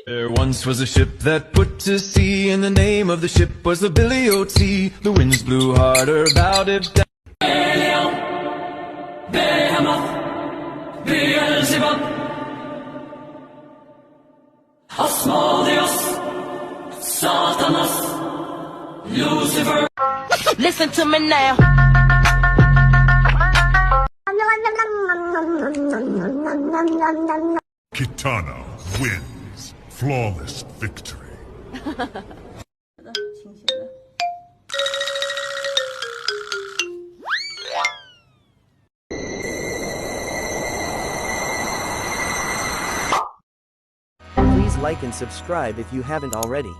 There once was a ship that put to sea, and the name of the ship was the Billy O.T. The winds blew harder, bowed it down. Beelzebub, Asmodeus, Satanas, Lucifer. Listen to me now. Kitana wins. Flawless victory. Please like and subscribe if you haven't already.